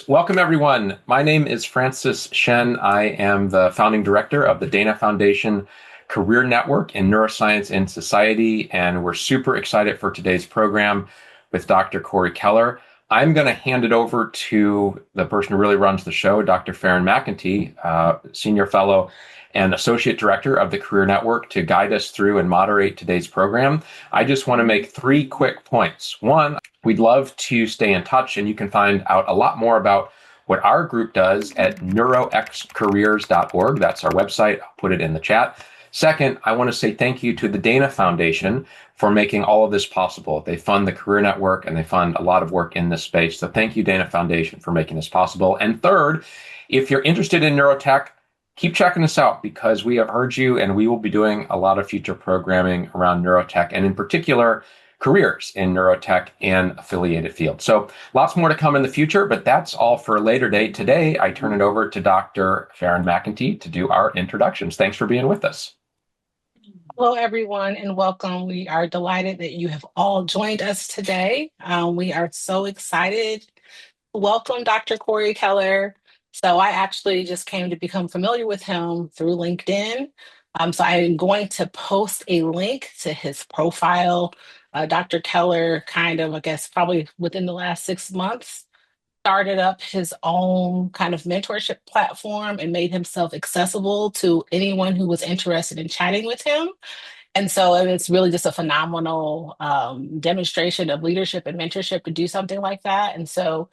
Welcome everyone. My name is Francis Shen. I am the founding director of the Dana Foundation Career Network in Neuroscience and Society, and we're super excited for today's program with Dr. Corey Keller. I'm going to hand it over to the person who really runs the show, Dr. Farron McEntee, Senior Fellow and Associate Director of the Career Network, to guide us through and moderate today's program. I just want to make three quick points. One, we'd love to stay in touch, and you can find out a lot more about what our group does at neuroxcareers.org. That's our website. I'll put it in the chat. Second, I want to say thank you to the Dana Foundation for making all of this possible. They fund the Career Network and they fund a lot of work in this space. So thank you, Dana Foundation, for making this possible. And third, if you're interested in neurotech, keep checking us out because we have heard you and we will be doing a lot of future programming around neurotech and in particular, careers in neurotech and affiliated fields. So lots more to come in the future, but that's all for a later date. Today, I turn it over to Dr. Farron McEntee to do our introductions. Thanks for being with us. Hello, everyone, and welcome. We are delighted that you have all joined us today. We are so excited to welcome Dr. Corey Keller. So I actually just came to become familiar with him through LinkedIn. So I'm going to post a link to his profile. Dr. Keller I guess, probably within the last 6 months, started up his own kind of mentorship platform and made himself accessible to anyone who was interested in chatting with him. And so it's really just a phenomenal demonstration of leadership and mentorship to do something like that. And so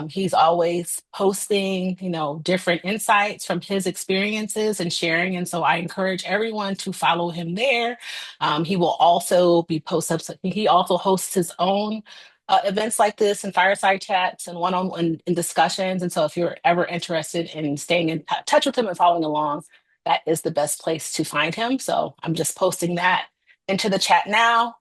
he's always posting, different insights from his experiences and sharing. And so I encourage everyone to follow him there. He will also be he also hosts his own events like this and fireside chats and one-on-one discussions. And so if you're ever interested in staying in touch with him and following along, that is the best place to find him. So I'm just posting that into the chat now.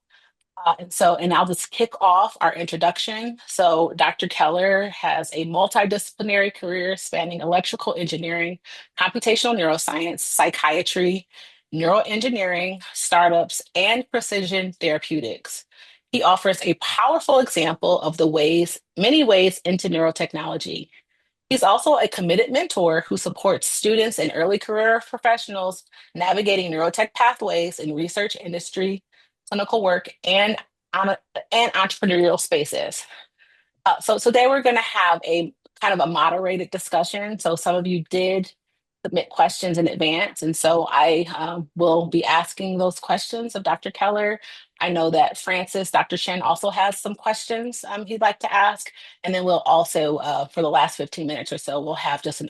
And I'll just kick off our introduction. So Dr. Keller has a multidisciplinary career spanning electrical engineering, computational neuroscience, psychiatry, neuroengineering, startups, and precision therapeutics. He offers a powerful example of many ways into neurotechnology. He's also a committed mentor who supports students and early career professionals navigating neurotech pathways in research industry, clinical work, and entrepreneurial spaces. So today we're going to have a kind of a moderated discussion. So some of you did submit questions in advance, and so I will be asking those questions of Dr. Keller. I know that Dr. Shen also has some questions he'd like to ask, and then we'll also, for the last 15 minutes or so, we'll have just an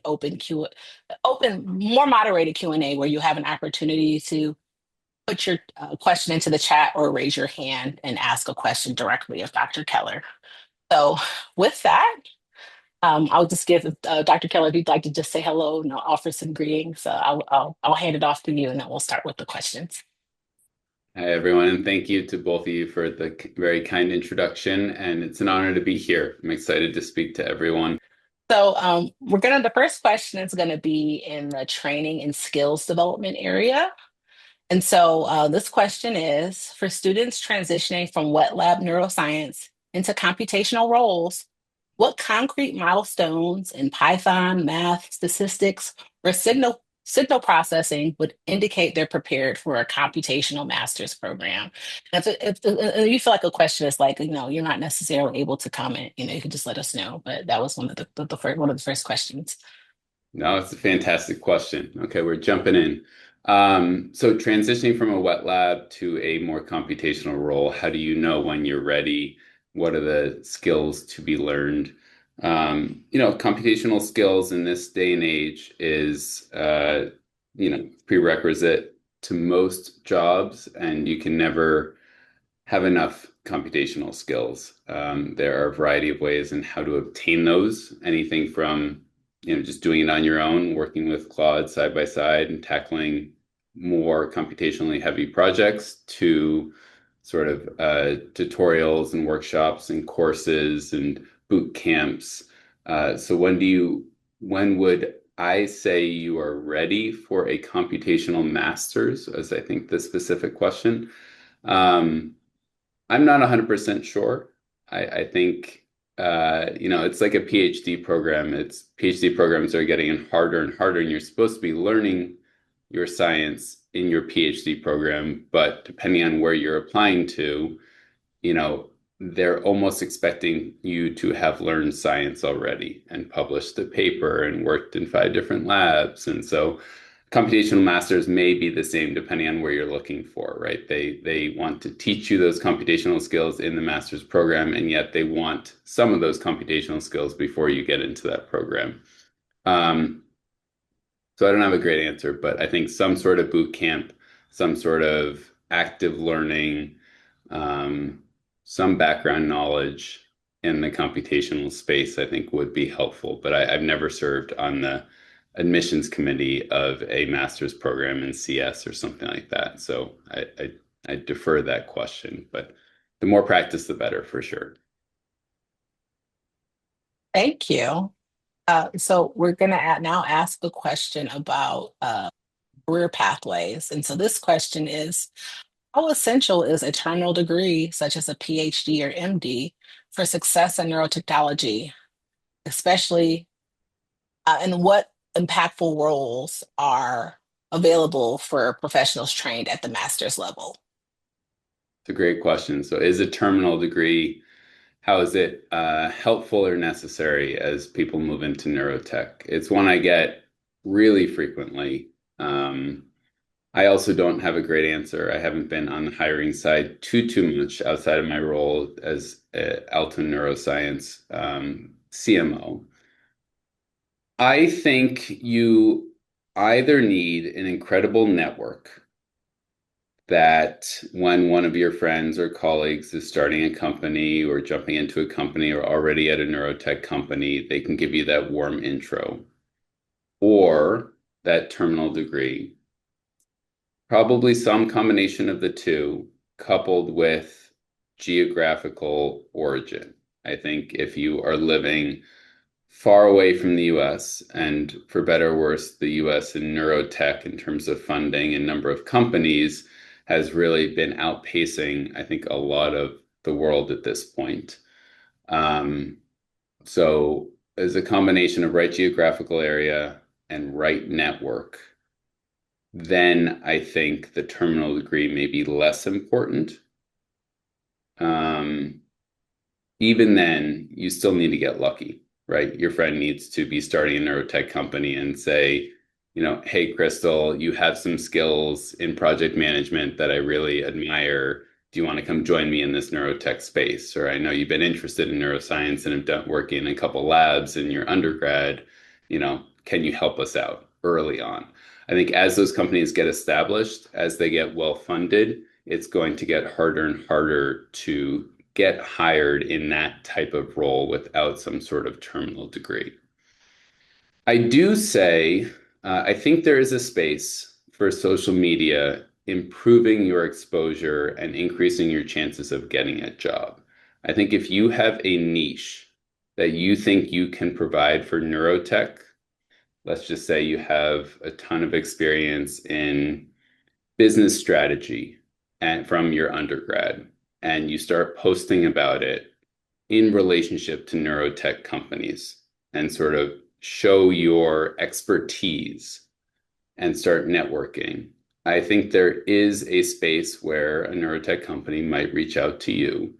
more moderated Q&A where you have an opportunity to put your question into the chat or raise your hand and ask a question directly of Dr. Keller. So with that, I'll just give Dr. Keller, if you'd like to just say hello and I'll offer some greetings. I'll hand it off to you and then we'll start with the questions. Hi, everyone, and thank you to both of you for the very kind introduction. And it's an honor to be here. I'm excited to speak to everyone. So the first question is going to be in the training and skills development area. And so this question is, for students transitioning from wet lab neuroscience into computational roles, what concrete milestones in Python, math, statistics, or signal processing would indicate they're prepared for a computational master's program? And if you feel like a question is like, you're not necessarily able to comment, you can just let us know. But that was one of the first questions. No, it's a fantastic question. Okay, we're jumping in. So transitioning from a wet lab to a more computational role, how do you know when you're ready? What are the skills to be learned? Computational skills in this day and age is, prerequisite to most jobs, and you can never have enough computational skills. There are a variety of ways in how to obtain those, anything from just doing it on your own, working with Claude side by side and tackling more computationally heavy projects to sort of tutorials and workshops and courses and boot camps. So when would I say you are ready for a computational master's, as I think the specific question? I'm not 100% sure. I think it's like a PhD program. It's PhD programs are getting harder and harder, and you're supposed to be learning your science in your PhD program, but depending on where you're applying to, you know, they're almost expecting you to have learned science already and published a paper and worked in 5 different labs. And so computational masters may be the same depending on where you're looking for, right? They want to teach you those computational skills in the master's program, and yet they want some of those computational skills before you get into that program. Um, so I don't have a great answer, but I think some sort of boot camp, some sort of active learning, um, some background knowledge in the computational space, I think would be helpful. But I've never served on the admissions committee of a master's program in CS or something like that. So I defer that question, but the more practice, the better for sure. Thank you. So we're going to now ask a question about career pathways. And so this question is, how essential is a terminal degree, such as a PhD or MD, for success in neurotechnology, especially and what impactful roles are available for professionals trained at the master's level? It's a great question. So is a terminal degree, how is it helpful or necessary as people move into neurotech? It's one I get really frequently. I also don't have a great answer. I haven't been on the hiring side too much outside of my role as Alton Neuroscience CMO. I think you either need an incredible network that when one of your friends or colleagues is starting a company or jumping into a company or already at a neurotech company, they can give you that warm intro or that terminal degree. Probably some combination of the two, coupled with geographical origin. I think if you are living far away from the US, and for better or worse, the US in neurotech in terms of funding and number of companies has really been outpacing, I think, a lot of the world at this point. Um, so, as a combination of right geographical area and right network, then I think the terminal degree may be less important. Um, Even then, you still need to get lucky, right? Your friend needs to be starting a neurotech company and say, hey, Crystal, you have some skills in project management that I really admire. Do you want to come join me in this neurotech space? Or I know you've been interested in neuroscience and have done working in a couple labs in your undergrad. Can you help us out early on? I think as those companies get established, as they get well funded, it's going to get harder and harder to get hired in that type of role without some sort of terminal degree. I do say, I think there is a space for social media improving your exposure and increasing your chances of getting a job. I think if you have a niche that you think you can provide for neurotech, let's just say you have a ton of experience in business strategy and from your undergrad, and you start posting about it in relationship to neurotech companies and sort of show your expertise and start networking. I think there is a space where a neurotech company might reach out to you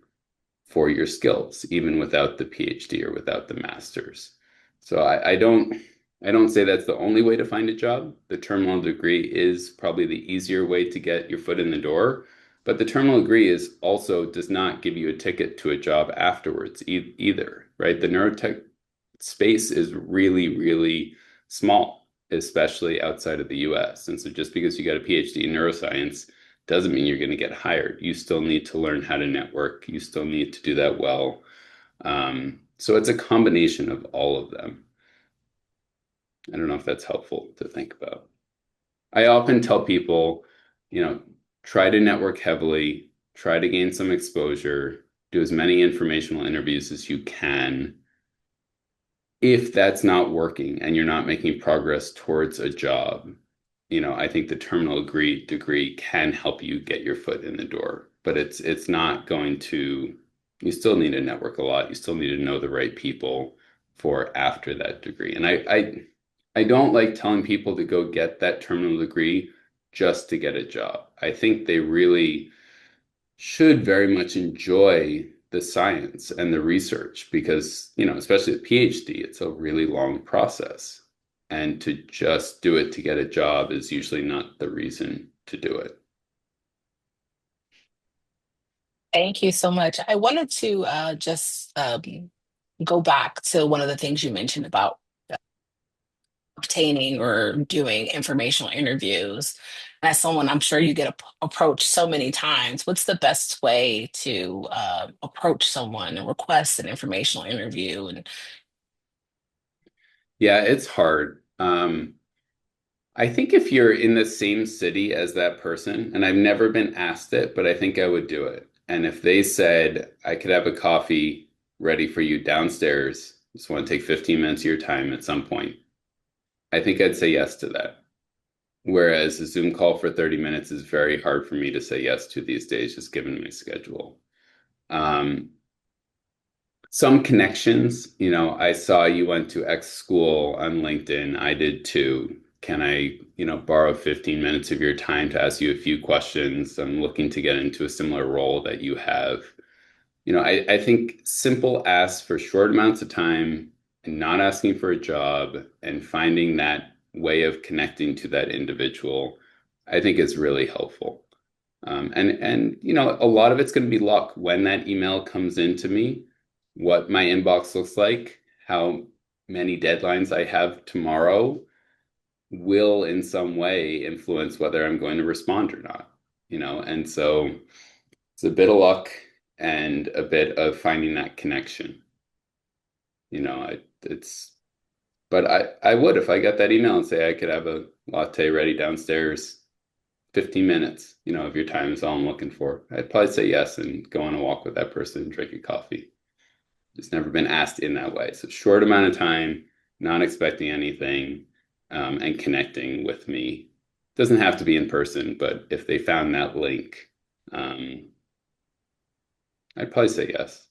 for your skills, even without the PhD or without the master's. So I don't say that's the only way to find a job. The terminal degree is probably the easier way to get your foot in the door, but the terminal degree is also does not give you a ticket to a job afterwards either, right? The neurotech space is really, really small, especially outside of the US. And so just because you got a PhD in neuroscience doesn't mean you're going to get hired. You still need to learn how to network. You still need to do that well. So it's a combination of all of them. I don't know if that's helpful to think about. I often tell people, you know, try to network heavily, try to gain some exposure, do as many informational interviews as you can. If that's not working and you're not making progress towards a job, I think the terminal degree can help you get your foot in the door, but it's not going to you still need to network a lot. You still need to know the right people for after that degree. And I don't like telling people to go get that terminal degree just to get a job. I think they really should very much enjoy the science and the research because, especially a PhD, it's a really long process. And to just do it to get a job is usually not the reason to do it. Thank you so much. I wanted to just go back to one of the things you mentioned about obtaining or doing informational interviews. As someone, I'm sure you get approached so many times. What's the best way to approach someone and request an informational interview? And Yeah, it's hard. I think if you're in the same city as that person, and I've never been asked it, but I think I would do it. And if they said, I could have a coffee ready for you downstairs, just want to take 15 minutes of your time at some point, I think I'd say yes to that. Whereas a Zoom call for 30 minutes is very hard for me to say yes to these days, just given my schedule. Um, some connections, I saw you went to X school on LinkedIn. I did too. Can I, borrow 15 minutes of your time to ask you a few questions? I'm looking to get into a similar role that you have. I think simple asks for short amounts of time and not asking for a job and finding that way of connecting to that individual, I think is really helpful. And a lot of it's going to be luck when that email comes into me, what my inbox looks like, how many deadlines I have tomorrow will in some way influence whether I'm going to respond or not, and so it's a bit of luck and a bit of finding that connection. It's, but I would, if I got that email and say I could have a latte ready downstairs, 15 minutes, of your time is all I'm looking for. I'd probably say yes and go on a walk with that person and drink a coffee. Just never been asked in that way. So short amount of time, not expecting anything, and connecting with me. Doesn't have to be in person, but if they found that link, um, I'd probably say yes.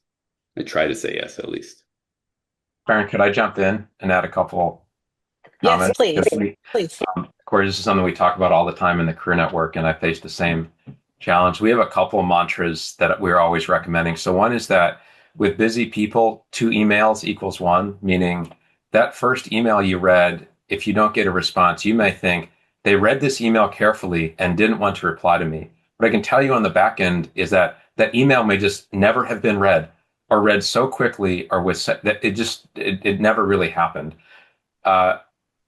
I try to say yes at least. Karen, could I jump in and add a couple yes, comments? please, Because please. Corey, this is something we talk about all the time in the Career Network, and I face the same challenge. We have a couple of mantras that we're always recommending. So one is that with busy people, 2 emails equals 1, meaning that first email you read, if you don't get a response, you may think they read this email carefully and didn't want to reply to me. What I can tell you on the back end is that that email may just never have been read or read so quickly or with that it never really happened. Uh,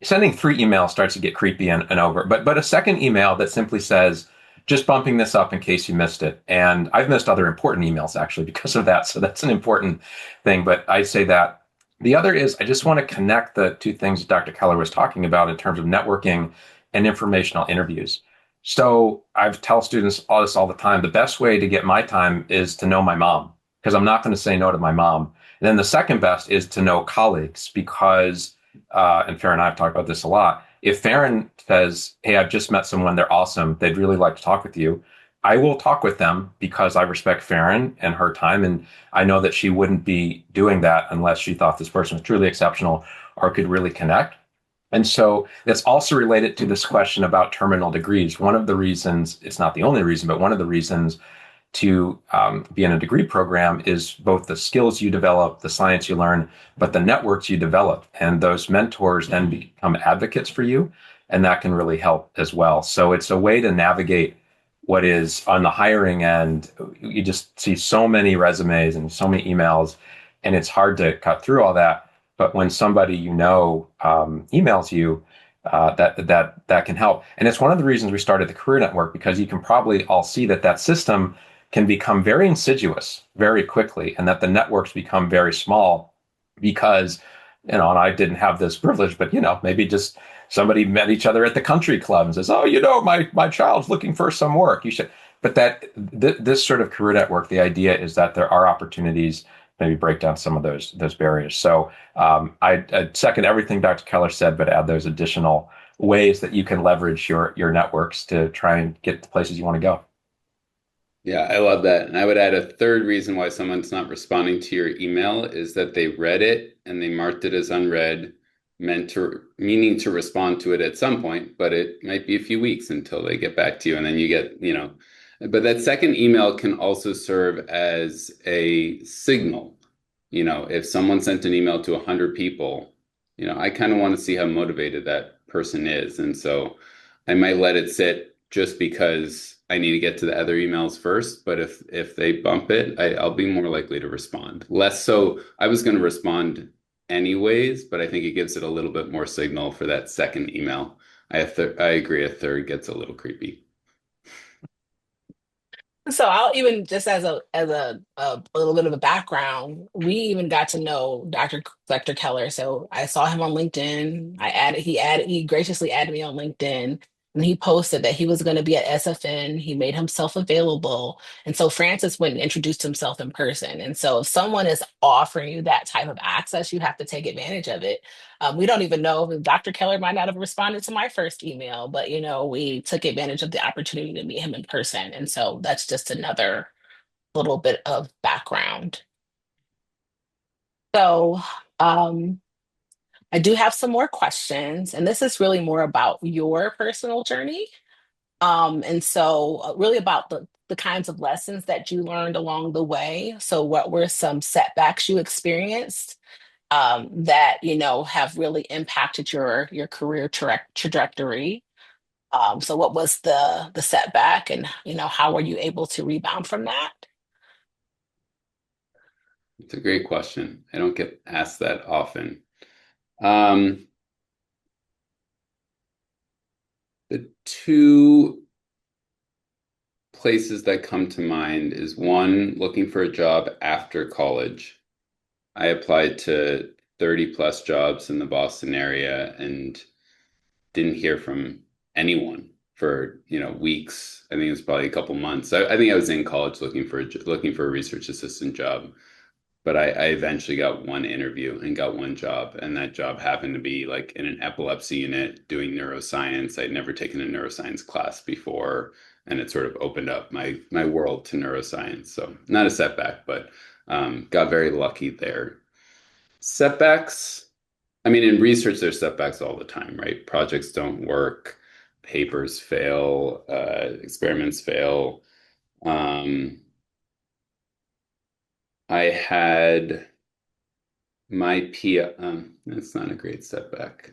Sending 3 emails starts to get creepy and over. But a second email that simply says, just bumping this up in case you missed it. And I've missed other important emails actually because of that. So that's an important thing. But I say that. The other is I just want to connect the two things Dr. Keller was talking about in terms of networking and informational interviews. So I tell students all this all the time. The best way to get my time is to know my mom because I'm not going to say no to my mom. And then the second best is to know colleagues because and Farron and I have talked about this a lot. If Farron says, hey, I've just met someone, they're awesome, they'd really like to talk with you, I will talk with them because I respect Farron and her time. And I know that she wouldn't be doing that unless she thought this person was truly exceptional or could really connect. And so that's also related to this question about terminal degrees. One of the reasons, it's not the only reason, but one of the reasons to be in a degree program is both the skills you develop, the science you learn, but the networks you develop. And those mentors then become advocates for you. And that can really help as well. So it's a way to navigate what is on the hiring end. You just see so many resumes and so many emails, and it's hard to cut through all that. But when somebody emails you, that can help. And it's one of the reasons we started the Career Network, because you can probably all see that system can become very insidious very quickly, and that the networks become very small because, and I didn't have this privilege, but maybe just somebody met each other at the country club and says, oh, my child's looking for some work. You should. But this sort of career network, the idea is that there are opportunities, maybe break down some of those barriers. So I'd second everything Dr. Keller said, but add those additional ways that you can leverage your networks to try and get to places you want to go. Yeah, I love that. And I would add a third reason why someone's not responding to your email is that they read it and they marked it as unread, meaning to respond to it at some point, but it might be a few weeks until they get back to you. And then you get, but that second email can also serve as a signal. If someone sent an email to 100 people, I kind of want to see how motivated that person is. And so I might let it sit just because I need to get to the other emails first. But if they bump it, I'll be more likely to respond. Less so, I was going to respond anyways, but I think it gives it a little bit more signal for that second email. I agree, a third gets a little creepy. So I'll even just as a little bit of a background, we even got to know Dr. Keller. So I saw him on LinkedIn. He graciously added me on LinkedIn, and he posted that he was going to be at SFN. He made himself available. And so Francis went and introduced himself in person. And so if someone is offering you that type of access, you have to take advantage of it. We don't even know, Dr. Keller might not have responded to my first email, but we took advantage of the opportunity to meet him in person. And so that's just another little bit of background. So um, I do have some more questions, and this is really more about your personal journey. And so really about the kinds of lessons that you learned along the way. So what were some setbacks you experienced that have really impacted your career trajectory. So what was the setback, and how were you able to rebound from that? It's a great question. I don't get asked that often. Um, the two places that come to mind is one, looking for a job after college. I applied to 30 plus jobs in the Boston area and didn't hear from anyone for, weeks. I think it was probably a couple months. I think I was in college looking for a research assistant job, but I eventually got one interview and got one job, and that job happened to be like in an epilepsy unit doing neuroscience. I'd never taken a neuroscience class before, and it sort of opened up my world to neuroscience. So not a setback, but got very lucky there. Setbacks. I mean, in research, there's setbacks all the time, right? Projects don't work, papers fail, experiments fail. Um, I had my P. That's not a great setback.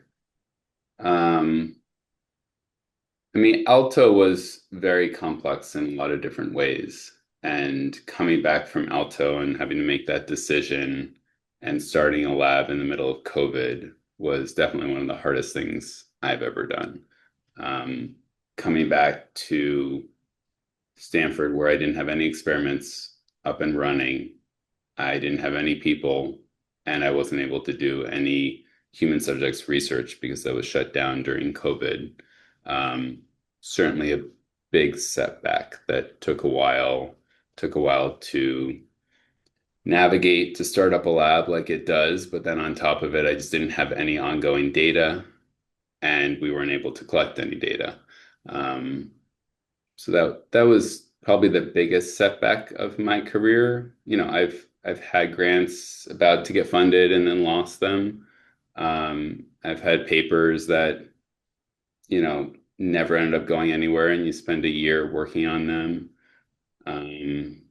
Um, I mean, Alto was very complex in a lot of different ways. And coming back from Alto and having to make that decision and starting a lab in the middle of COVID was definitely one of the hardest things I've ever done. Um, Coming back to Stanford, where I didn't have any experiments up and running, I didn't have any people, and I wasn't able to do any human subjects research because that was shut down during COVID. Um, Certainly a big setback that took a while to navigate to start up a lab like it does. But then on top of it, I just didn't have any ongoing data, and we weren't able to collect any data. Um, so that was probably the biggest setback of my career. I've had grants about to get funded and then lost them. I've had papers that, never ended up going anywhere, and you spend a year working on them. Um,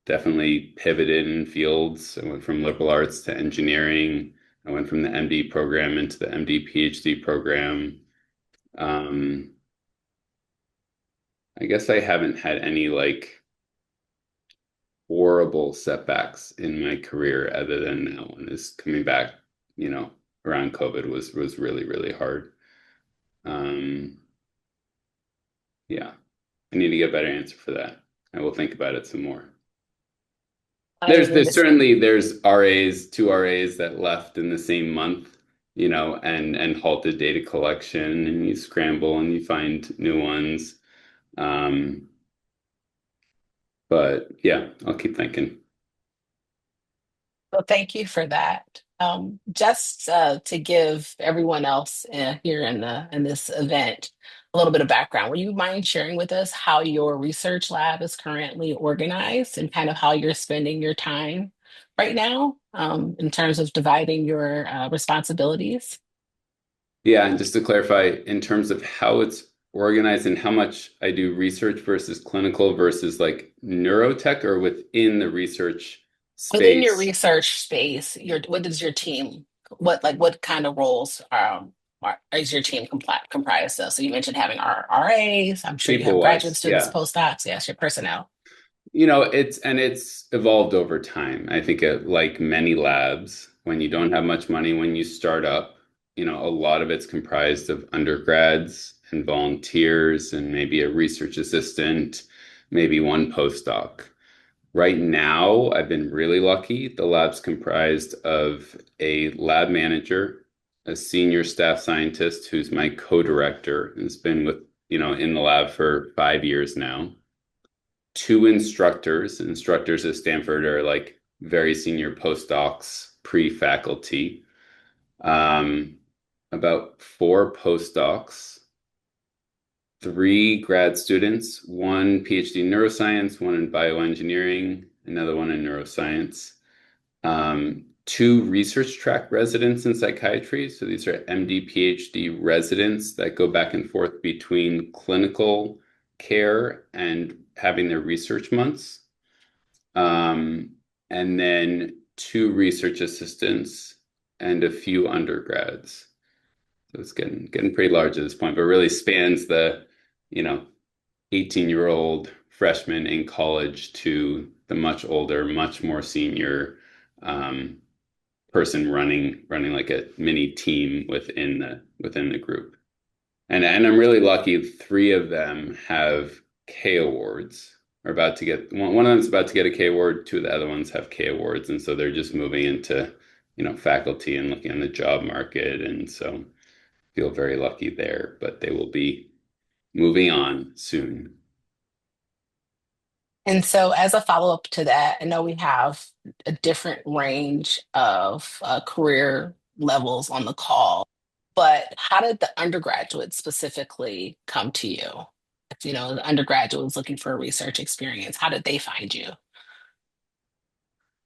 Definitely pivoted in fields. I went from liberal arts to engineering. I went from the MD program into the MD PhD program. Um, I guess I haven't had any like horrible setbacks in my career other than that one is coming back, around COVID was really, really hard. Um, yeah, I need to get a better answer for that. I will think about it some more. I There's understand. certainly there's RAs, two RAs that left in the same month, and halted data collection, and you scramble and you find new ones. Um, but yeah, I'll keep thinking. Well, thank you for that. Just to give everyone else here in this event a little bit of background. Would you mind sharing with us how your research lab is currently organized and kind of how you're spending your time right now in terms of dividing your responsibilities? Yeah, and just to clarify, in terms of how it's organized and how much I do research versus clinical versus like neurotech or within the research Within your space, research space, what does your team, what kind of roles is your team comprised of? So you mentioned having RAs. I'm sure you have people graduate wise, students, yeah. postdocs. Yes, your personnel. It's evolved over time. I think like many labs, when you don't have much money, when you start up, a lot of it's comprised of undergrads and volunteers and maybe a research assistant, maybe one postdoc. Right now, I've been really lucky. The lab's comprised of a lab manager, a senior staff scientist who's my co-director and has been in the lab for 5 years now, two instructors. Instructors at Stanford are like very senior postdocs, pre-faculty. Um, about four postdocs, three grad students, one PhD in neuroscience, one in bioengineering, another one in neuroscience, two research track residents in psychiatry. So these are MD, PhD residents that go back and forth between clinical care and having their research months. Um, and then two research assistants and a few undergrads. So it's getting pretty large at this point, but really spans the, you know, 18-year-old freshman in college to the much older, much more senior um, person running like a mini team within the group. And I'm really lucky. Three of them have K awards. Are about to get one of them's about to get a K award. Two of the other ones have K awards, and so they're just moving into faculty and looking on the job market, and so feel very lucky there. But they will be moving on soon. And so, as a follow up to that, I know we have a different range of career levels on the call, but how did the undergraduates specifically come to you? If, the undergraduate was looking for a research experience, how did they find you?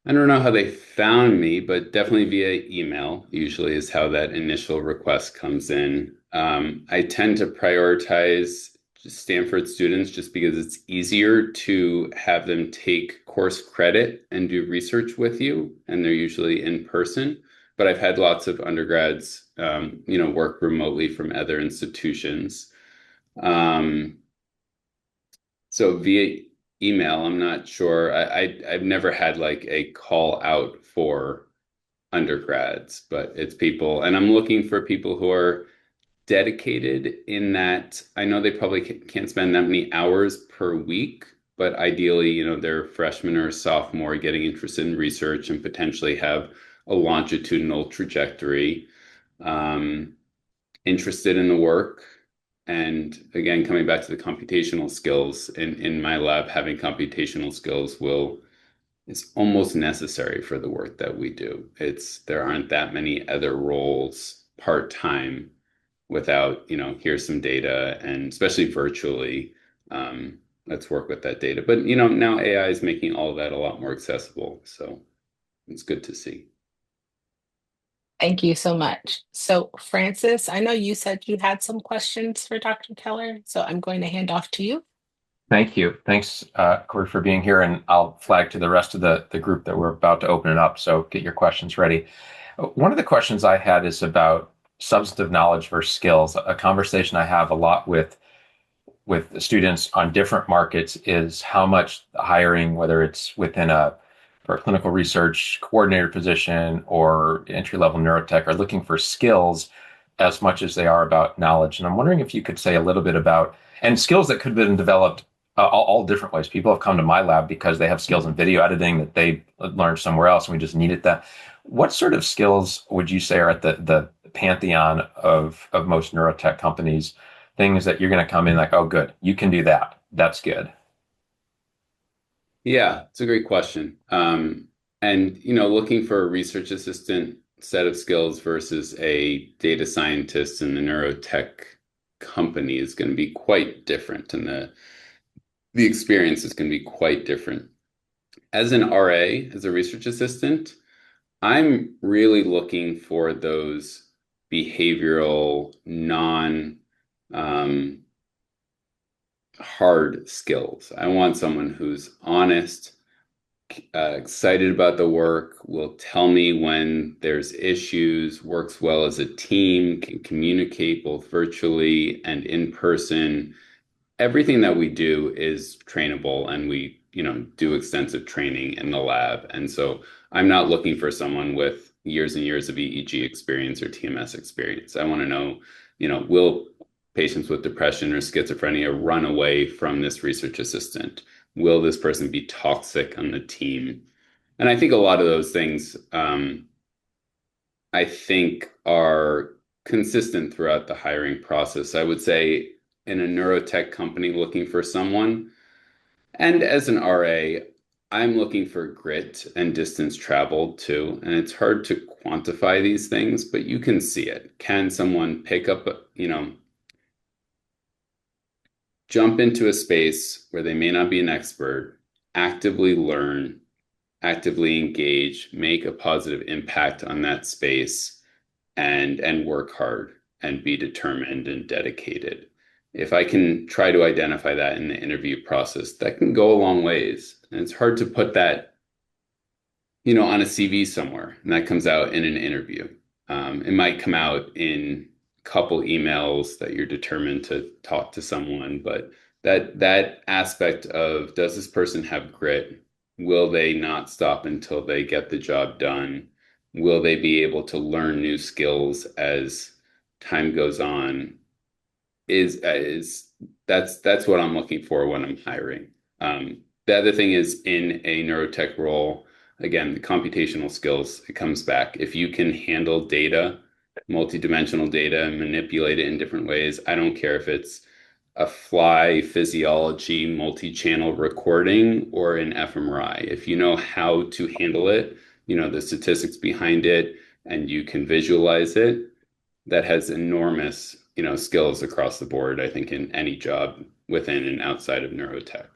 I don't know how they found me, but definitely via email, usually is how that initial request comes in. I tend to prioritize Stanford students just because it's easier to have them take course credit and do research with you, and they're usually in person. But I've had lots of undergrads, work remotely from other institutions. Um, so via email, I'm not sure. I've never had like a call out for undergrads, but it's people, and I'm looking for people who are dedicated in that I know they probably can't spend that many hours per week, but ideally, they're freshman or sophomore getting interested in research and potentially have a longitudinal trajectory. Um, Interested in the work. And again, coming back to the computational skills in my lab, having computational skills will is almost necessary for the work that we do. There aren't that many other roles part-time without, here's some data and especially virtually, let's work with that data. But now AI is making all of that a lot more accessible. So it's good to see. Thank you so much. So, Francis, I know you said you had some questions for Dr. Keller, so I'm going to hand off to you. Thank you. Thanks, Corey, for being here. And I'll flag to the rest of the group that we're about to open it up. So get your questions ready. One of the questions I had is about substantive knowledge versus skills. A conversation I have a lot with students on different markets is how much hiring, whether it's within for a clinical research coordinator position or entry level neurotech, are looking for skills as much as they are about knowledge. And I'm wondering if you could say a little bit about and skills that could have been developed all different ways. People have come to my lab because they have skills in video editing that they learned somewhere else, and we just needed that. What sort of skills would you say are at the pantheon of most neurotech companies? Things that you're going to come in like, oh, good, you can do that. That's good. Yeah, it's a great question. And looking for a research assistant set of skills versus a data scientist in the neurotech company is going to be quite different, and the experience is going to be quite different. As an RA, as a research assistant, I'm really looking for those behavioral, non um, hard skills. I want someone who's honest, excited about the work, will tell me when there's issues, works well as a team, can communicate both virtually and in person. Everything that we do is trainable, and we, do extensive training in the lab. And so I'm not looking for someone with years and years of EEG experience or TMS experience. I want to know, will patients with depression or schizophrenia run away from this research assistant? Will this person be toxic on the team? And I think a lot of those things, I think, are consistent throughout the hiring process. I would say in a neurotech company looking for someone, and as an RA, I'm looking for grit and distance traveled too. And it's hard to quantify these things, but you can see it. Can someone pick up, jump into a space where they may not be an expert, actively learn, actively engage, make a positive impact on that space, and work hard and be determined and dedicated. If I can try to identify that in the interview process, that can go a long ways. And it's hard to put that, on a CV somewhere, and that comes out in an interview. It might come out in a couple emails that you're determined to talk to someone, but that aspect of, does this person have grit? Will they not stop until they get the job done? Will they be able to learn new skills as time goes on? Is That's what I'm looking for when I'm hiring. The other thing is, in a neurotech role, again, the computational skills, it comes back. If you can handle data, multidimensional data, and manipulate it in different ways, I don't care if it's a fly physiology multi-channel recording or an fMRI. If you know how to handle it, the statistics behind it, and you can visualize it, that has enormous, skills across the board, I think, in any job within and outside of neurotech.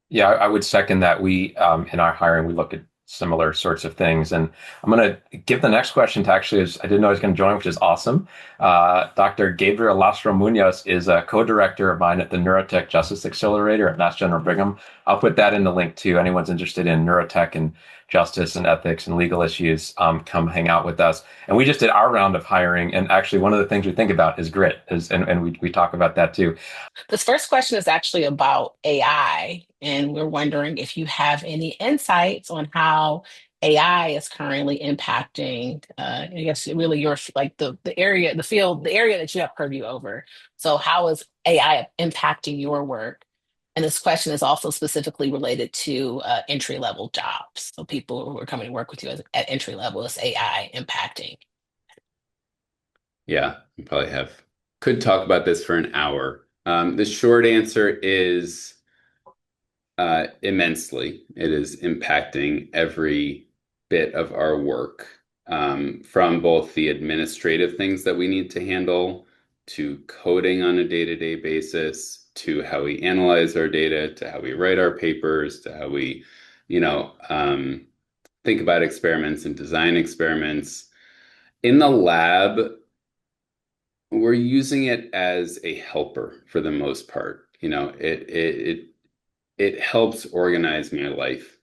Yeah, I would second that. We, in our hiring, we look at similar sorts of things. And I'm going to give the next question to actually, I didn't know he was going to join, which is awesome. Dr. Gabriel Lastro Munoz is a co-director of mine at the Neurotech Justice Accelerator at Mass General Brigham. I'll put that in the link too. Anyone's interested in neurotech and justice and ethics and legal issues, come hang out with us. And we just did our round of hiring. And actually, one of the things we think about is grit, and we talk about that too. This first question is actually about AI, and we're wondering if you have any insights on how AI is currently impacting, I guess, really your like the area, the field, the area that you have purview over. So, how is AI impacting your work? And this question is also specifically related to entry level jobs. So, people who are coming to work with you at entry level, is AI impacting? Yeah, we probably could talk about this for an hour. The short answer is immensely. It is impacting every bit of our work, from both the administrative things that we need to handle, to coding on a day-to-day basis, to how we analyze our data, to how we write our papers, to how we, think about experiments and design experiments. In the lab, we're using it as a helper for the most part. It helps organize my life.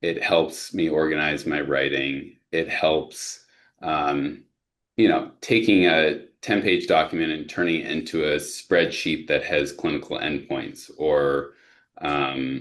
It helps me organize my writing. It helps, taking a 10-page document and turning it into a spreadsheet that has clinical endpoints. Or I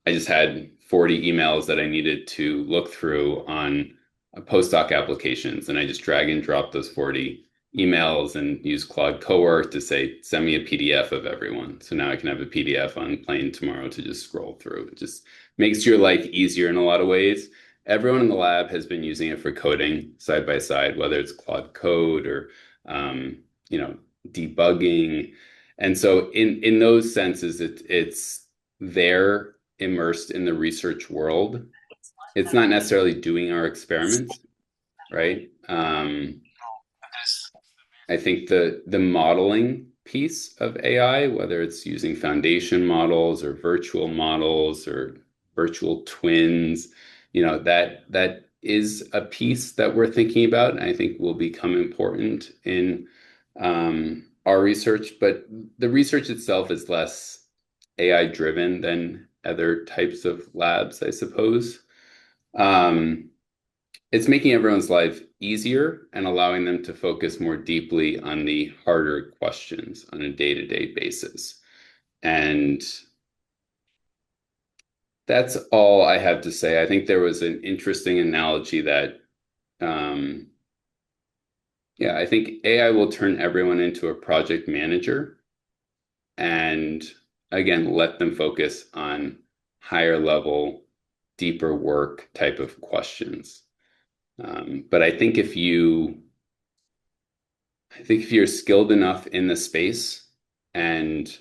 just had 40 emails that I needed to look through on postdoc applications, and I just drag and drop those 40 emails and use Claude Cowork to say, send me a PDF of everyone. So now I can have a PDF on plane tomorrow to just scroll through. It just makes your life easier in a lot of ways. Everyone in the lab has been using it for coding side by side, whether it's Claude Code or, um, you know, debugging. And so in those senses, it's there immersed in the research world. It's not necessarily doing our experiments, right? I think the modeling piece of AI, whether it's using foundation models or virtual twins, that is a piece that we're thinking about, and I think will become important in our research. But the research itself is less AI driven than other types of labs, I suppose. Um, it's making everyone's life easier and allowing them to focus more deeply on the harder questions on a day-to-day basis. And that's all I have to say. I think there was an interesting analogy that, um, yeah, I think AI will turn everyone into a project manager and again, let them focus on higher level, deeper work type of questions. But I think if you're skilled enough in the space and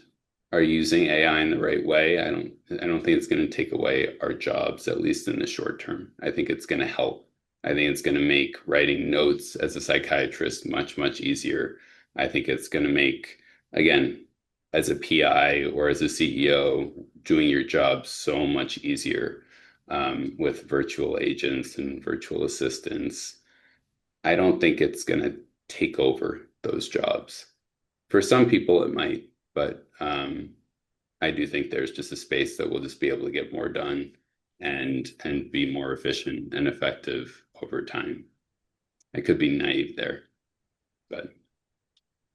are using AI in the right way, I don't think it's going to take away our jobs, at least in the short term. I think it's going to help. I think it's going to make writing notes as a psychiatrist much, much easier. I think it's going to make, again, as a PI or as a CEO, doing your job so much easier with virtual agents and virtual assistants. I don't think it's going to take over those jobs. For some people, it might, but I do think there's just a space that we'll just be able to get more done and be more efficient and effective over time. I could be naive there, but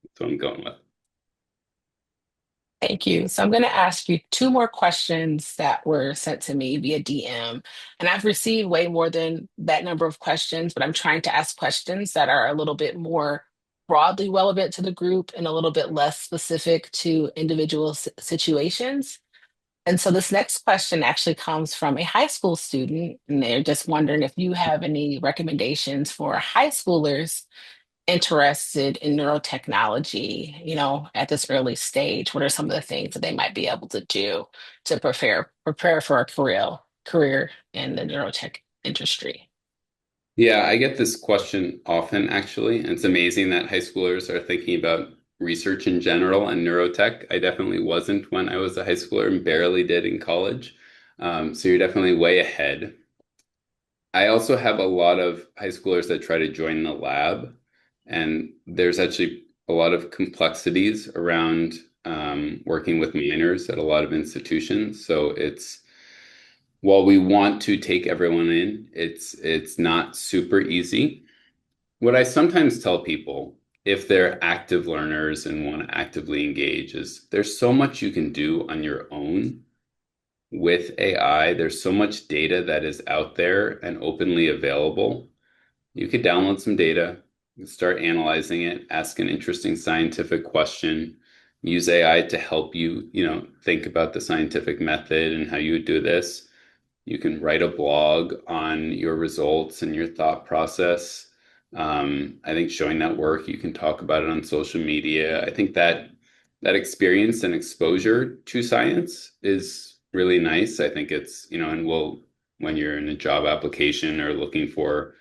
that's what I'm going with. Thank you. So I'm going to ask you two more questions that were sent to me via DM. And I've received way more than that number of questions, but I'm trying to ask questions that are a little bit more broadly relevant to the group and a little bit less specific to individual situations. And so this next question actually comes from a high school student, and they're just wondering if you have any recommendations for high schoolers interested in neurotechnology, at this early stage. What are some of the things that they might be able to do to prepare for a career in the neurotech industry? Yeah, I get this question often, actually. And it's amazing that high schoolers are thinking about research in general and neurotech. I definitely wasn't when I was a high schooler and barely did in college. So you're definitely way ahead. I also have a lot of high schoolers that try to join the lab, and there's actually a lot of complexities around working with minors at a lot of institutions. So it's while we want to take everyone in, it's not super easy. What I sometimes tell people, if they're active learners and want to actively engage, is there's so much you can do on your own with AI. There's so much data that is out there and openly available. You could download some data, start analyzing it, ask an interesting scientific question, use AI to help you, think about the scientific method and how you would do this. You can write a blog on your results and your thought process. I think showing that work, you can talk about it on social media. I think that experience and exposure to science is really nice. I think it's, and when you're in a job application or looking for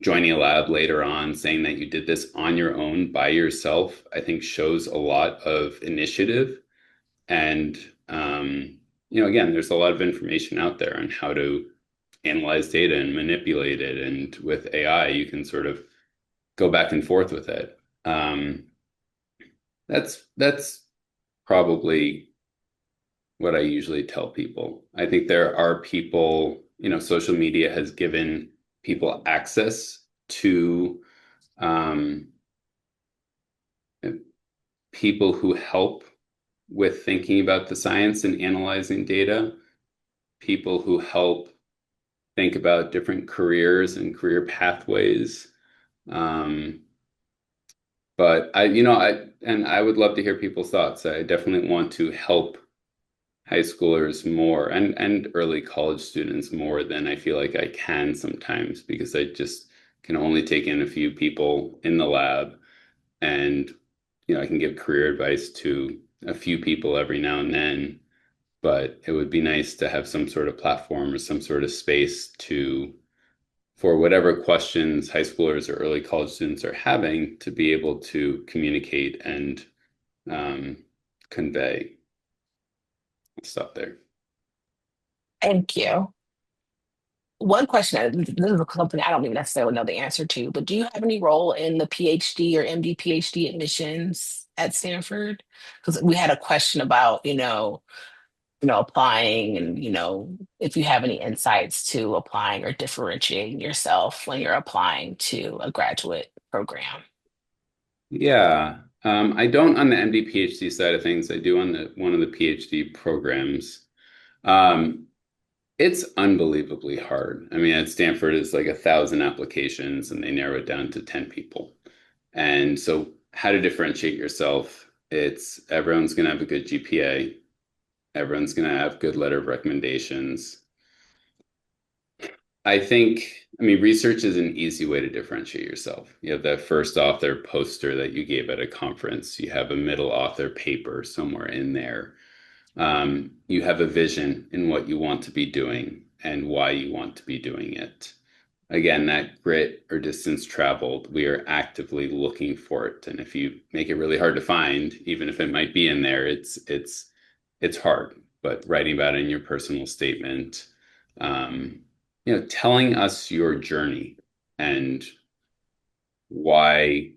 joining a lab later on, saying that you did this on your own by yourself, I think shows a lot of initiative. And, again, there's a lot of information out there on how to analyze data and manipulate it. And with AI, you can sort of go back and forth with it. That's probably what I usually tell people. I think there are people, social media has given people access to um, people who help with thinking about the science and analyzing data, people who help think about different careers and career pathways. Um, but I would love to hear people's thoughts. I definitely want to help high schoolers more and early college students more than I feel like I can sometimes because I just can only take in a few people in the lab and I can give career advice to a few people every now and then, but it would be nice to have some sort of platform or some sort of space to for whatever questions high schoolers or early college students are having to be able to communicate and um, convey stuff there. Thank you. One question, this is something I don't even necessarily know the answer to, but do you have any role in the PhD or MD PhD admissions at Stanford? Because we had a question about, applying and, if you have any insights to applying or differentiating yourself when you're applying to a graduate program. Yeah. I don't on the MD PhD side of things. I do on the one of the PhD programs. Um, it's unbelievably hard. I mean, at Stanford, it's like 1,000 applications, and they narrow it down to 10 people. And so, how to differentiate yourself? It's everyone's going to have a good GPA. Everyone's going to have good letter of recommendations. I mean, research is an easy way to differentiate yourself. You have that first author poster that you gave at a conference. You have a middle author paper somewhere in there. You have a vision in what you want to be doing and why you want to be doing it. Again, that grit or distance traveled, we are actively looking for it. And if you make it really hard to find, even if it might be in there, it's hard. But writing about it in your personal statement, um, telling us your journey and why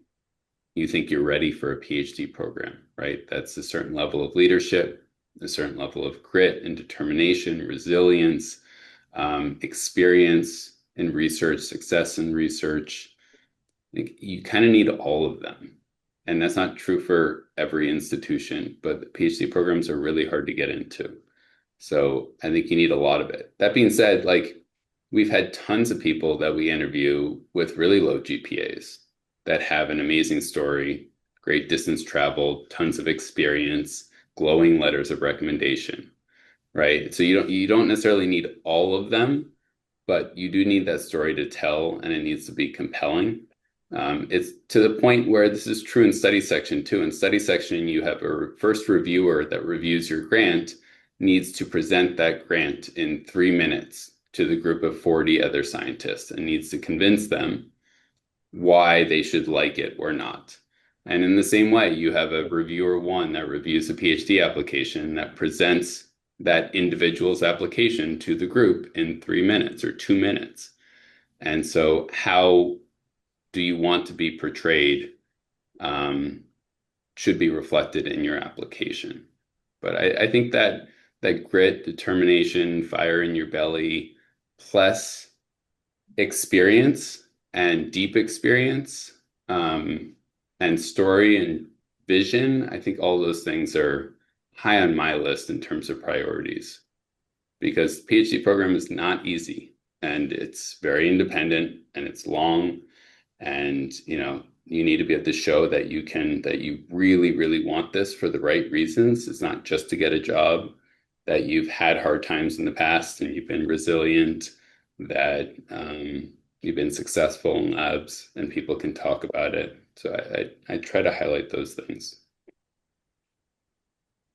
you think you're ready for a PhD program, right? That's a certain level of leadership, a certain level of grit and determination, resilience, experience in research, success in research. Like, you kind of need all of them. And that's not true for every institution, but the PhD programs are really hard to get into. So I think you need a lot of it. That being said, like, we've had tons of people that we interview with really low GPAs that have an amazing story, great distance traveled, tons of experience, glowing letters of recommendation, right? So you don't necessarily need all of them, but you do need that story to tell, and it needs to be compelling. It's to the point where this is true in study section too. In study section, you have a first reviewer that reviews your grant needs to present that grant in 3 minutes to the group of 40 other scientists and needs to convince them why they should like it or not. And in the same way, you have a reviewer one that reviews a PhD application that presents that individual's application to the group in 3 minutes or 2 minutes. And so, how do you want to be portrayed should be reflected in your application. But I think that grit, determination, fire in your belly, plus experience and deep experience, and story and vision, I think all those things are high on my list in terms of priorities because the PhD program is not easy and it's very independent and it's long and you need to be able to show that you really really want this for the right reasons. It's not just to get a job, that you've had hard times in the past and you've been resilient, that you've been successful in labs and people can talk about it. So I try to highlight those things.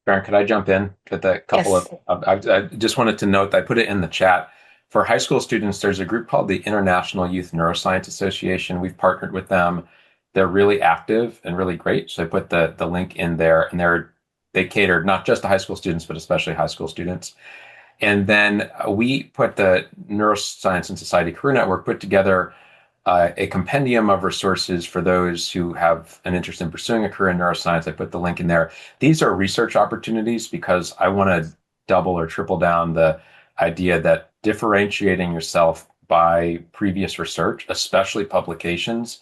Baron, could I jump in with a couple Yes. I just wanted to note that I put it in the chat. For high school students, there's a group called the International Youth Neuroscience Association. We've partnered with them. They're really active and really great. So I put the link in there, and they cater not just to high school students, but especially high school students. And then we put the Neuroscience and Society Career Network put together a compendium of resources for those who have an interest in pursuing a career in neuroscience. I put the link in there. These are research opportunities because I want to double or triple down the idea that differentiating yourself by previous research, especially publications,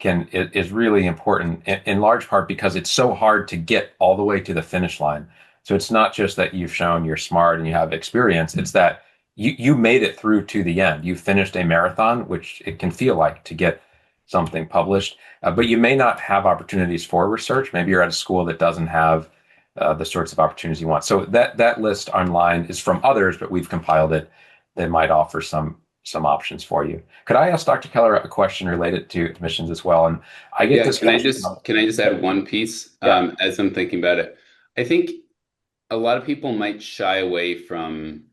is really important in large part because it's so hard to get all the way to the finish line. So it's not just that you've shown you're smart and you have experience, it's that you made it through to the end. You finished a marathon, which it can feel like to get something published, but you may not have opportunities for research. Maybe you're at a school that doesn't have the sorts of opportunities you want. So that list online is from others, but we've compiled it. That might offer some options for you. Could I ask Dr. Keller a question related to admissions as well? And I get Yeah, this can I question. just add one piece Yeah. as I'm thinking about it? I think a lot of people might shy away from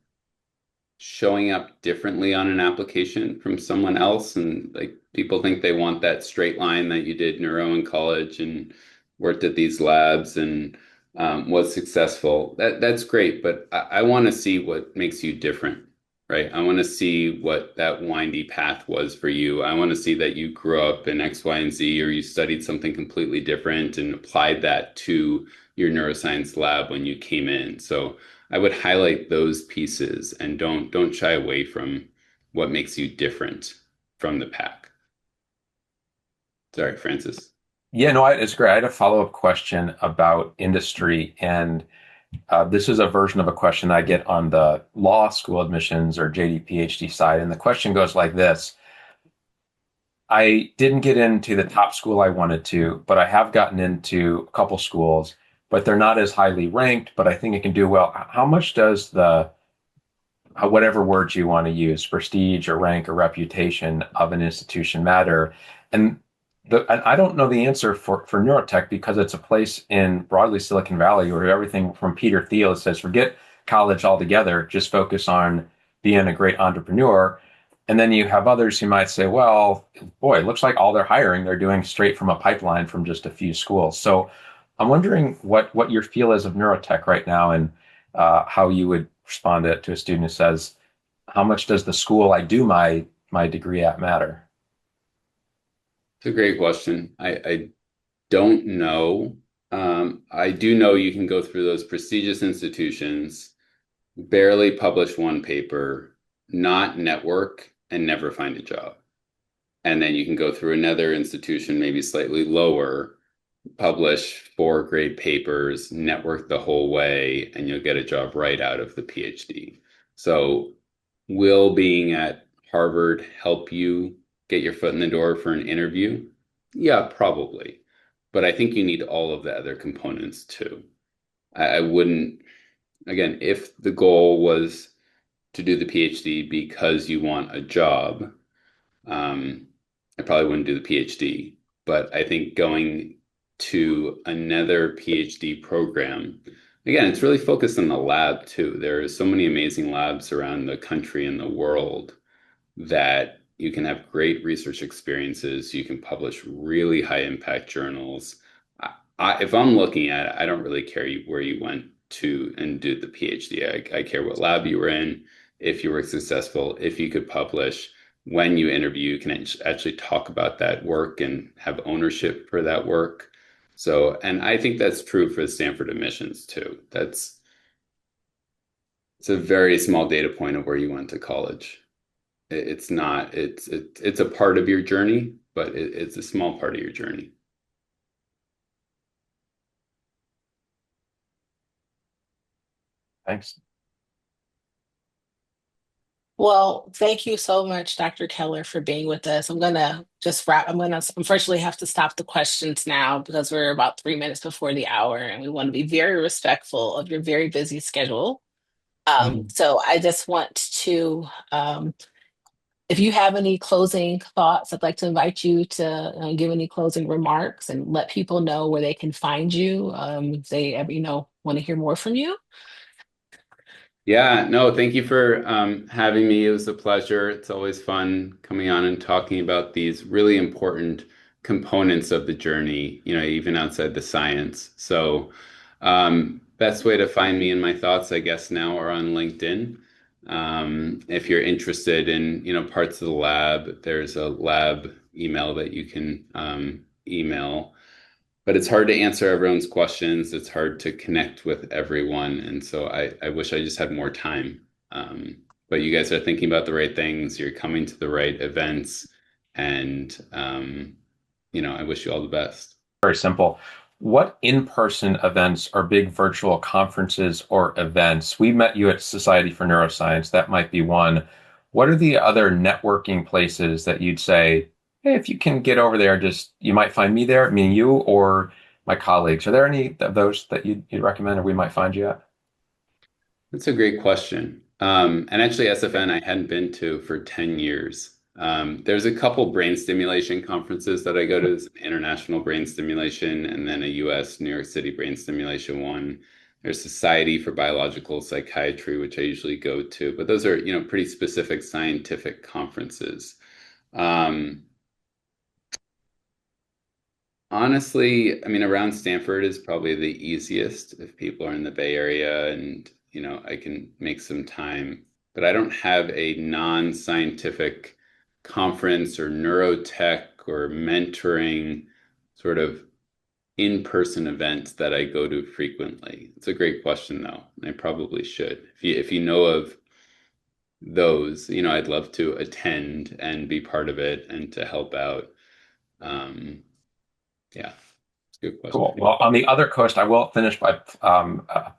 showing up differently on an application from someone else. And like people think they want that straight line that you did neuro in college and worked at these labs and was successful. That's great, but I want to see what makes you different, right? I want to see what that windy path was for you. I want to see that you grew up in X, Y, and Z, or you studied something completely different and applied that to your neuroscience lab when you came in. So I would highlight those pieces and don't shy away from what makes you different from the pack. Sorry, Francis. Yeah, no, it's great. I had a follow-up question about industry, and this is a version of a question I get on the law school admissions or JD PhD side. And the question goes like this. I didn't get into the top school I wanted to, but I have gotten into a couple schools, but they're not as highly ranked, but I think it can do well. How much does the whatever words you want to use, prestige or rank or reputation of an institution matter? And and I don't know the answer for neurotech because it's a place in broadly Silicon Valley where everything from Peter Thiel says, forget college altogether, just focus on being a great entrepreneur. And then you have others who might say, well, boy, it looks like all they're hiring, they're doing straight from a pipeline from just a few schools. So I'm wondering what your feel is of neurotech right now and how you would respond to a student who says, how much does the school I do my degree at matter? It's a great question. I don't know. I do know you can go through those prestigious institutions, barely publish one paper, not network, and never find a job. And then you can go through another institution, maybe slightly lower, publish four great papers, network the whole way, and you'll get a job right out of the PhD. So, will being at Harvard help you get your foot in the door for an interview? Yeah, probably. But I think you need all of the other components too. I wouldn't, again, if the goal was to do the PhD because you want a job, I probably wouldn't do the PhD. But I think going to another PhD program, again, it's really focused on the lab too. There are so many amazing labs around the country and the world that you can have great research experiences. You can publish really high impact journals. If I'm looking at it, I don't really care where you went to and did the PhD. I care what lab you were in, if you were successful, if you could publish. When you interview, you can actually talk about that work and have ownership for that work. So, and I think that's true for the Stanford admissions too. It's a very small data point of where you went to college. It's not, it's a part of your journey, but it's a small part of your journey. Thanks. Well, thank you so much, Dr. Keller, for being with us. I'm going to just wrap. I'm going to unfortunately have to stop the questions now because we're about 3 minutes before the hour, and we want to be very respectful of your very busy schedule. Mhm. So I just want to, if you have any closing thoughts, I'd like to invite you to give any closing remarks and let people know where they can find you if they ever, want to hear more from you. Yeah, no, thank you for having me. It was a pleasure. It's always fun coming on and talking about these really important components of the journey, even outside the science. So, best way to find me and my thoughts, I guess, now are on LinkedIn. If you're interested in, parts of the lab, there's a lab email that you can email, but it's hard to answer everyone's questions. It's hard to connect with everyone. And so I wish I just had more time. But you guys are thinking about the right things. You're coming to the right events. And, I wish you all the best. Very simple. What in-person events or big virtual conferences or events? We met you at Society for Neuroscience. That might be one. What are the other networking places that you'd say, hey, if you can get over there, just you might find me there, me and you, or my colleagues. Are there any of those that you'd recommend or we might find you at? That's a great question. And actually, SFN I hadn't been to for 10 years. There's a couple brain stimulation conferences that I go to. There's an international brain stimulation and then a US New York City brain stimulation one. There's Society for Biological Psychiatry, which I usually go to, but those are, pretty specific scientific conferences. Um, Honestly, I mean, around Stanford is probably the easiest if people are in the Bay Area and, I can make some time. But I don't have a non-scientific conference or neurotech or mentoring sort of in-person event that I go to frequently. It's a great question, though. And I probably should. If you know of those, I'd love to attend and be part of it and to help out. Um, yeah. Good Cool. question. Well, on the other coast, I will finish by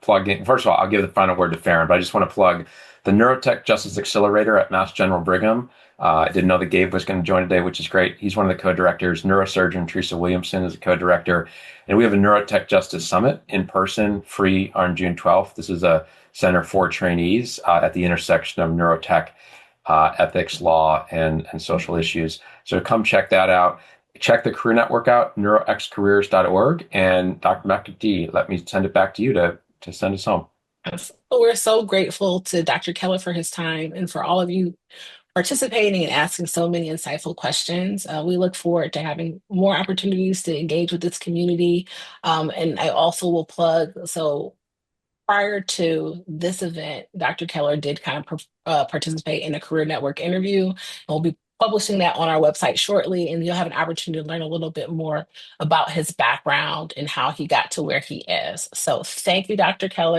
plugging. First of all, I'll give the final word to Farron, but I just want to plug the Neurotech Justice Accelerator at Mass General Brigham. I didn't know that Gabe was going to join today, which is great. He's one of the co-directors. Neurosurgeon Teresa Williamson is a co-director. And we have a Neurotech Justice Summit in person, free on June 12th. This is a center for trainees at the intersection of neurotech, ethics, law, and social issues. So come check that out. Check the career network out, neuroxcareers.org. And Dr. McAtee, let me send it back to you to send us home. We're so grateful to Dr. Keller for his time and for all of you participating and asking so many insightful questions. We look forward to having more opportunities to engage with this community. And I also will plug, so prior to this event, Dr. Keller did kind of participate in a Career Network interview. And we'll be publishing that on our website shortly, and you'll have an opportunity to learn a little bit more about his background and how he got to where he is. So thank you, Dr. Keller.